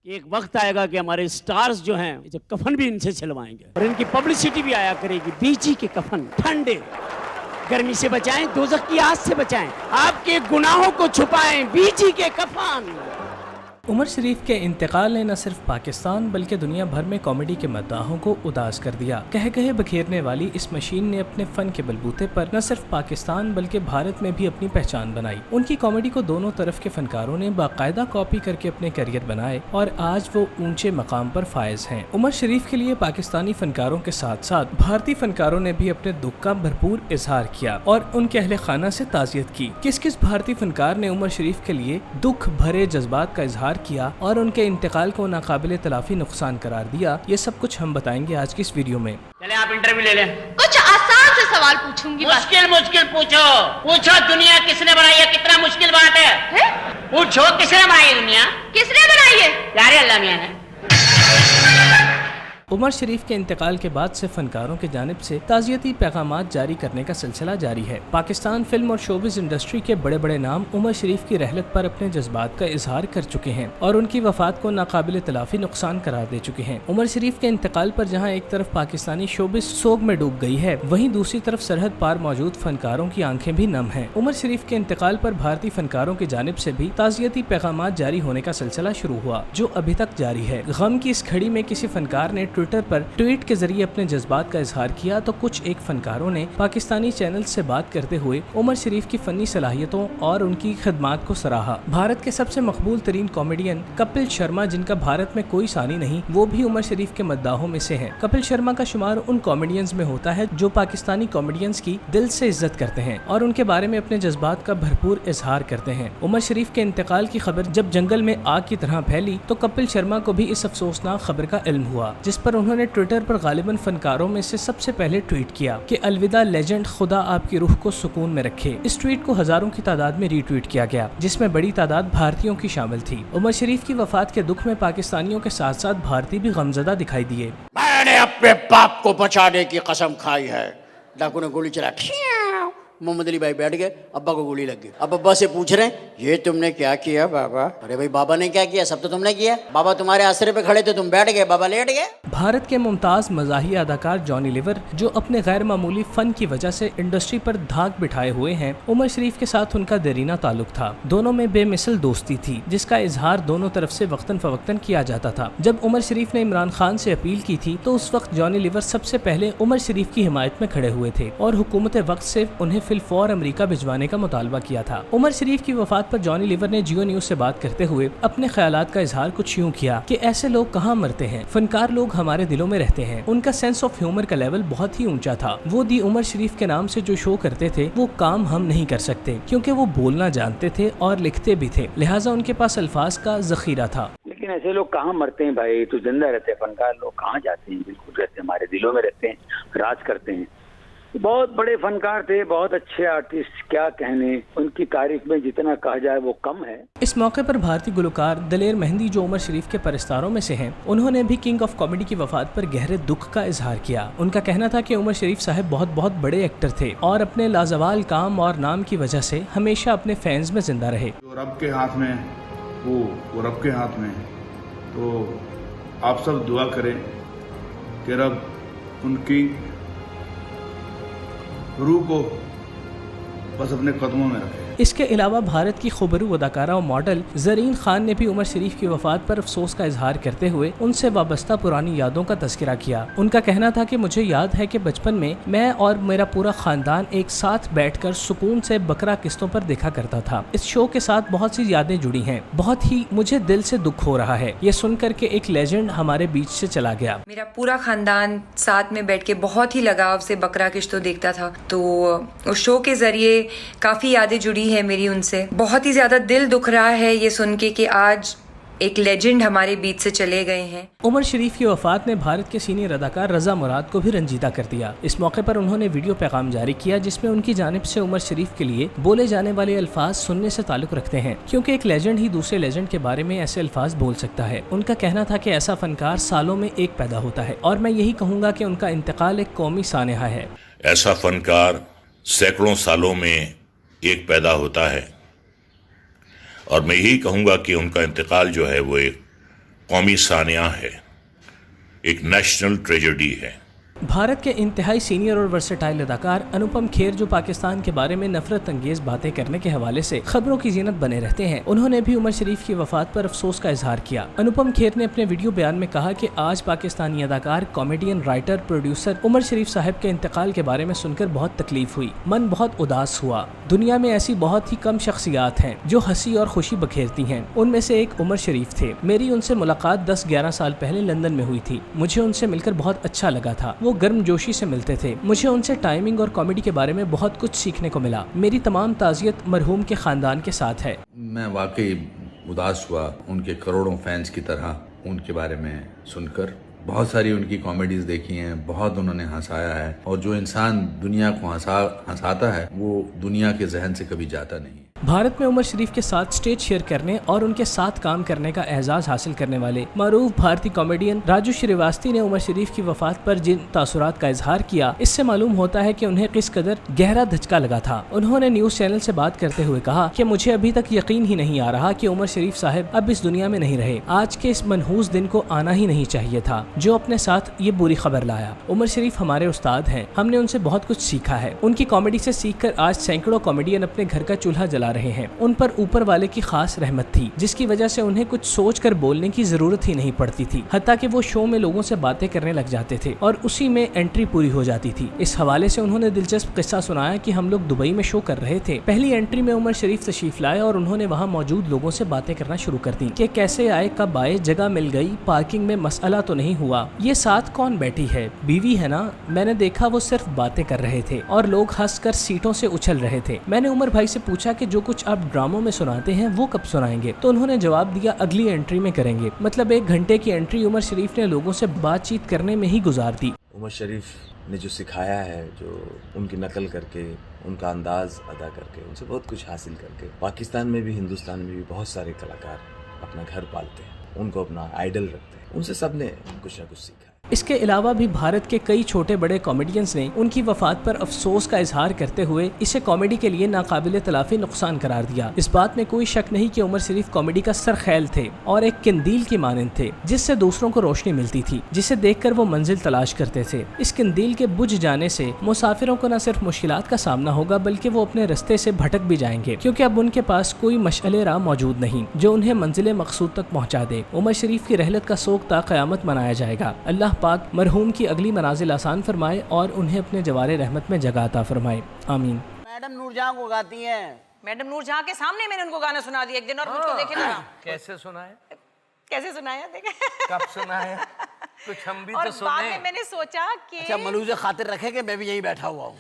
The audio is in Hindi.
एक वक्त आएगा कि हमारे स्टार्स जो हैं जो कफन भी इनसे सिलवाएंगे और इनकी पब्लिसिटी भी आया करेगी। बीजी के कफन ठंडे, गर्मी से बचाएं, दोज़ख की आग से बचाएं, आपके गुनाहों को छुपाएं, बीजी के कफन। उमर शरीफ के इंतकाल ने न सिर्फ पाकिस्तान बल्कि दुनिया भर में कॉमेडी के मद्दाहों को उदास कर दिया। कह कहे बखेरने वाली इस मशीन ने अपने फन के बलबूते पर न सिर्फ पाकिस्तान बल्कि भारत में भी अपनी पहचान बनाई। उनकी कॉमेडी को दोनों तरफ के फनकारों ने बाकायदा कॉपी करके अपने करियर बनाए और आज वो ऊंचे मकाम पर फायज हैं। उमर शरीफ के लिए पाकिस्तानी फनकारों के साथ साथ भारतीय फनकारों ने भी अपने दुख का भरपूर इजहार किया और उनके अहले खाना से ताज़ियत की। किस किस भारतीय फनकार ने उमर शरीफ के लिए दुख भरे जज्बात का इजहार किया और उनके इंतकाल को नाकाबिले तलाफी नुकसान करार दिया, ये सब कुछ हम बताएंगे आज की इस वीडियो में। चले आप इंटरव्यू ले लें। कुछ आसान से सवाल पूछूंगी। मुश्किल पूछो दुनिया किसने बनाई है? कितना मुश्किल बात है? पूछो किसने बनाई है दुनिया? किसने बनाई है? प्यारे अल्लाह मियां ने। उमर शरीफ के इंतकाल के बाद से फनकारों की जानिब से ताज़ियती पैगामात जारी करने का सिलसिला जारी है। पाकिस्तान फिल्म और शोबिज़ इंडस्ट्री के बड़े बड़े नाम उमर शरीफ की रहलत पर अपने जज्बात का इजहार कर चुके हैं और उनकी वफात को नाकाबिले तलाफी नुकसान करार दे चुके हैं। उमर शरीफ के इंतकाल पर जहां एक तरफ पाकिस्तानी शोबिज़ सोग में डूब गई है, वहीं दूसरी तरफ सरहद पार मौजूद फनकारों की आंखें भी नम हैं। उमर शरीफ के इंतकाल पर भारतीय फनकारों की जानिब से भी ताज़ियती पैगामात जारी होने का सिलसिला शुरू हुआ, जो अभी तक जारी है। गम की इस घड़ी में किसी फनकार ने ट्विटर पर ट्वीट के जरिए अपने जज्बात का इजहार किया तो कुछ एक फनकारों ने पाकिस्तानी चैनल से बात करते हुए उमर शरीफ की फनी सलाहियतों और उनकी खिदमात को सराहा। भारत के सबसे मकबूल तरीन कॉमेडियन कपिल शर्मा, जिनका भारत में कोई सानी नहीं, वो भी उमर शरीफ के मद्दाहों में से हैं। कपिल शर्मा का शुमार उन कॉमेडियंस में होता है जो पाकिस्तानी कॉमेडियंस की दिल से इज्जत करते हैं और उनके बारे में अपने जज्बात का भरपूर इजहार करते हैं। उमर शरीफ के इंतकाल की खबर जब जंगल में आग की तरह फैली तो कपिल शर्मा को भी इस अफसोसनाक खबर का इल्म हुआ, जिस पर उन्होंने ट्विटर पर गालिबन फनकारों में से सबसे पहले ट्वीट किया कि अलविदा लेजेंड, खुदा आपकी रूह को सुकून में रखे। इस ट्वीट को हजारों की तादाद में रीट्वीट किया गया, जिसमें बड़ी तादाद भारतीयों की शामिल थी। उमर शरीफ की वफात के दुख में पाकिस्तानियों के साथ साथ भारतीय भी गमजदा दिखाई दिए। मैंने अपने बाप को बचाने की कसम खाई है। डाकू ने गोली चला, मोहम्मद अली भाई बैठ गए, अब्बा को गोली लग गई। अब अब्बा से पूछ रहे हैं ये तुमने क्या किया बाबा? अरे भाई बाबा ने क्या किया, सब तो तुमने किया। बाबा तुम्हारे आसरे पे खड़े थे, तुम बैठ गए, बाबा लेट गए। भारत के मुमताज मज़ाहिया अदाकार जॉनी लीवर, जो अपने गैर मामूली फन की वजह से इंडस्ट्री पर धाक बिठाए हुए हैं, उमर शरीफ के साथ उनका देरीना ताल्लुक था। दोनों में बेमिसल दोस्ती थी, जिसका इजहार दोनों तरफ से वक्तन फवक्तन किया जाता था। जब उमर शरीफ ने इमरान खान से अपील की थी तो उस वक्त जॉनी लीवर सबसे पहले उमर शरीफ की हिमायत में खड़े हुए थे और हुकूमत वक्त से उन्हें फिलफौर अमेरिका भिजवाने का मुतालबा किया था। उमर शरीफ की वफात पर जॉनी लीवर ने जियो न्यूज से बात करते हुए अपने ख्यालात का इजहार कुछ यूं किया कि ऐसे लोग कहाँ मरते हैं, फनकार लोग हमारे दिलों में रहते हैं। उनका सेंस ऑफ ह्यूमर का लेवल बहुत ही ऊंचा था। वो दी उमर शरीफ के नाम से जो शो करते थे वो काम हम नहीं कर सकते, क्योंकि वो बोलना जानते थे और लिखते भी थे, लिहाजा उनके पास अल्फाज का जखीरा था। लेकिन ऐसे लोग कहाँ मरते हैं भाई, तो जिंदा रहते हैं। फनकार लोग कहाँ जाते हैं? बिल्कुल रहते हैं, हमारे दिलों में रहते हैं, राज करते हैं। बहुत बड़े फनकार थे, बहुत अच्छे आर्टिस्ट, क्या कहने। उनकी तारीफ में जितना कहा जाए वो कम है। इस मौके पर भारतीय गुलकार दलेर मेहंदी, जो उमर शरीफ के परस्तारों में से हैं, उन्होंने भी किंग ऑफ कॉमेडी की वफात पर गहरे दुख का इजहार किया। उनका कहना था कि उमर शरीफ साहब बहुत बहुत बड़े एक्टर थे और अपने लाजवाल काम और नाम की वजह से हमेशा अपने फैंस में जिंदा रहे। जो रब के हाथ में वो रब के हाथ में। तो आप सब दुआ करें कि रब उनकी रूह को बस अपने कदमों में रखे। इसके अलावा भारत की खुबरू अदाकारा और मॉडल जरीन खान ने भी उमर शरीफ की वफात पर अफसोस का इजहार करते हुए उनसे वाबस्ता पुरानी यादों का तज़किरा किया। उनका कहना था कि मुझे याद है कि बचपन में मैं और मेरा पूरा खानदान एक साथ बैठकर सुकून से बकरा किस्तों पर देखा करता था। इस शो के साथ बहुत सी यादें जुड़ी हैं। बहुत ही मुझे दिल से दुख हो रहा है ये सुनकर के एक लेजेंड हमारे बीच से चला गया। मेरा पूरा खानदान साथ में बैठ के बहुत ही लगाव से बकरा किश्तो देखता था, तो उस शो के जरिए काफी यादें जुड़ी है मेरी उनसे। बहुत ही ज्यादा दिल दुख रहा है ये सुन के कि आज एक लेजेंड हमारे बीच से चले गए हैं। उमर शरीफ की वफात ने भारत के सीनियर अदाकार रजा मुराद को भी रंजीदा कर दिया। इस मौके पर उन्होंने वीडियो पैगाम जारी किया, जिसमें उनकी जानिब से उमर शरीफ के लिए बोले जाने वाले अल्फाज सुनने से ताल्लुक रखते हैं, क्योंकि एक लेजेंड ही दूसरे लेजेंड के बारे में ऐसे अल्फाज बोल सकता है। उनका कहना था कि ऐसा फनकार सालों में एक पैदा होता है और मैं यही कहूँगा कि उनका इंतकाल एक कौमी सानेहा है। ऐसा फनकार सैकड़ों सालों में एक पैदा होता है और मैं यही कहूँगा कि उनका इंतकाल जो है वो एक कौमी सानिया है, एक नेशनल ट्रेजेडी है। भारत के इंतहाई सीनियर और वर्सेटाइल अदाकार अनुपम खेर, जो पाकिस्तान के बारे में नफरत अंगेज बातें करने के हवाले से खबरों की जीनत बने रहते हैं, उन्होंने भी उमर शरीफ की वफात पर अफसोस का इजहार किया। अनुपम खेर ने अपने वीडियो बयान में कहा कि आज पाकिस्तानी अदाकार, कॉमेडियन, राइटर, प्रोड्यूसर उमर शरीफ साहब के इंतकाल के बारे में सुनकर बहुत तकलीफ हुई, मन बहुत उदास हुआ। दुनिया में ऐसी बहुत ही कम शख्सियात हैं जो हंसी और खुशी बखेरती हैं, उनमें से एक उमर शरीफ थे। मेरी उनसे मुलाकात 10-11 साल पहले लंदन में हुई थी। मुझे उनसे मिलकर बहुत अच्छा लगा था। वो गर्मजोशी से मिलते थे। मुझे उनसे टाइमिंग और कॉमेडी के बारे में बहुत कुछ सीखने को मिला। मेरी तमाम ताज़ियत मरहूम के खानदान के साथ है। मैं वाकई उदास हुआ उनके करोड़ों फैंस की तरह उनके बारे में सुनकर। बहुत सारी उनकी कॉमेडीज देखी हैं, बहुत उन्होंने हंसाया है, और जो इंसान दुनिया को हंसाता है वो दुनिया के जहन से कभी जाता नहीं। भारत में उमर शरीफ के साथ स्टेज शेयर करने और उनके साथ काम करने का एजाज हासिल करने वाले मारूफ भारतीय कॉमेडियन राजू श्रीवास्तव ने उमर शरीफ की वफात पर जिन तासुरात का इजहार किया, इससे मालूम होता है कि उन्हें किस कदर गहरा धचका लगा था। उन्होंने न्यूज चैनल से बात करते हुए कहा कि मुझे अभी तक यकीन ही नहीं आ रहा कि उमर शरीफ साहब अब इस दुनिया में नहीं रहे। आज के इस मनहूस दिन को आना ही नहीं चाहिए था जो अपने साथ ये बुरी खबर लाया। उमर शरीफ हमारे उस्ताद हैं, हमने उनसे बहुत कुछ सीखा है। उनकी कॉमेडी से सीखकर आज सैकड़ों कॉमेडियन अपने घर का चूल्हा जला रहे हैं। उन पर ऊपर वाले की खास रहमत थी, जिसकी वजह से उन्हें कुछ सोच कर बोलने की जरूरत ही नहीं पड़ती थी। हत्ता कि वो शो में लोगों से बातें करने लग जाते थे और उसी में एंट्री पूरी हो जाती थी। इस हवाले से उन्होंने दिलचस्प किस्सा सुनाया कि हम लोग दुबई में शो कर रहे थे। पहली एंट्री में उमर शरीफ तशरीफ लाए और उन्होंने वहाँ मौजूद लोगों से बातें करना शुरू कर दी कि कैसे आए, कब आए, जगह मिल गई, पार्किंग में मसला तो नहीं हुआ, ये साथ कौन बैठी है, बीवी है ना। मैंने देखा वो सिर्फ बातें कर रहे थे और लोग हंसकर सीटों से उछल रहे थे। मैंने उमर भाई से पूछा कि जो कुछ आप ड्रामों में सुनाते हैं वो कब सुनाएंगे, तो उन्होंने जवाब दिया अगली एंट्री में करेंगे। मतलब 1 घंटे की एंट्री उमर शरीफ ने लोगों से बातचीत करने में ही गुजार दी। उमर शरीफ ने जो सिखाया है, जो उनकी नकल करके, उनका अंदाज अदा करके, उनसे बहुत कुछ हासिल करके, पाकिस्तान में भी हिंदुस्तान में भी बहुत सारे कलाकार अपना घर पालते हैं, उनको अपना आइडल रखते हैं। उनसे सबने कुछ ना कुछ सीखा। इसके अलावा भी भारत के कई छोटे बड़े कॉमेडियंस ने उनकी वफात पर अफसोस का इजहार करते हुए इसे कॉमेडी के लिए नाकाबिले तलाफी नुकसान करार दिया। इस बात में कोई शक नहीं कि उमर शरीफ कॉमेडी का सरखैल थे और एक कंदील की मानंद थे, जिससे दूसरों को रोशनी मिलती थी, जिसे देखकर वो मंजिल तलाश करते थे। इस कंदील के बुझ जाने से मुसाफिरों को न सिर्फ मुश्किलात का सामना होगा, बल्कि वो अपने रास्ते से भटक भी जाएंगे, क्योंकि अब उनके पास कोई मशअले राह मौजूद नहीं जो उन्हें मंजिल मकसूद तक पहुँचा दे। उमर शरीफ की रहलत का सोग ता क़यामत मनाया जाएगा। अल्लाह पाक मरहूम की अगली मनाजिल आसान फरमाए और उन्हें अपने जवारे रहमत में जगह अता फरमाए। आमीन। मैडम नूरजहां को गाती हैं। मैडम नूरजहां के सामने मैंने उनको गाना सुना दिया एक दिन, और मुझको देखे ना कैसे सुनाया, कैसे सुनाया, देखे कब सुनाया, कुछ हम भी और तो सुने। बाद में मैंने सोचा कि अच्छा मलूज़ खातिर रखे कि मैं भी यहीं बैठा हुआ हूँ।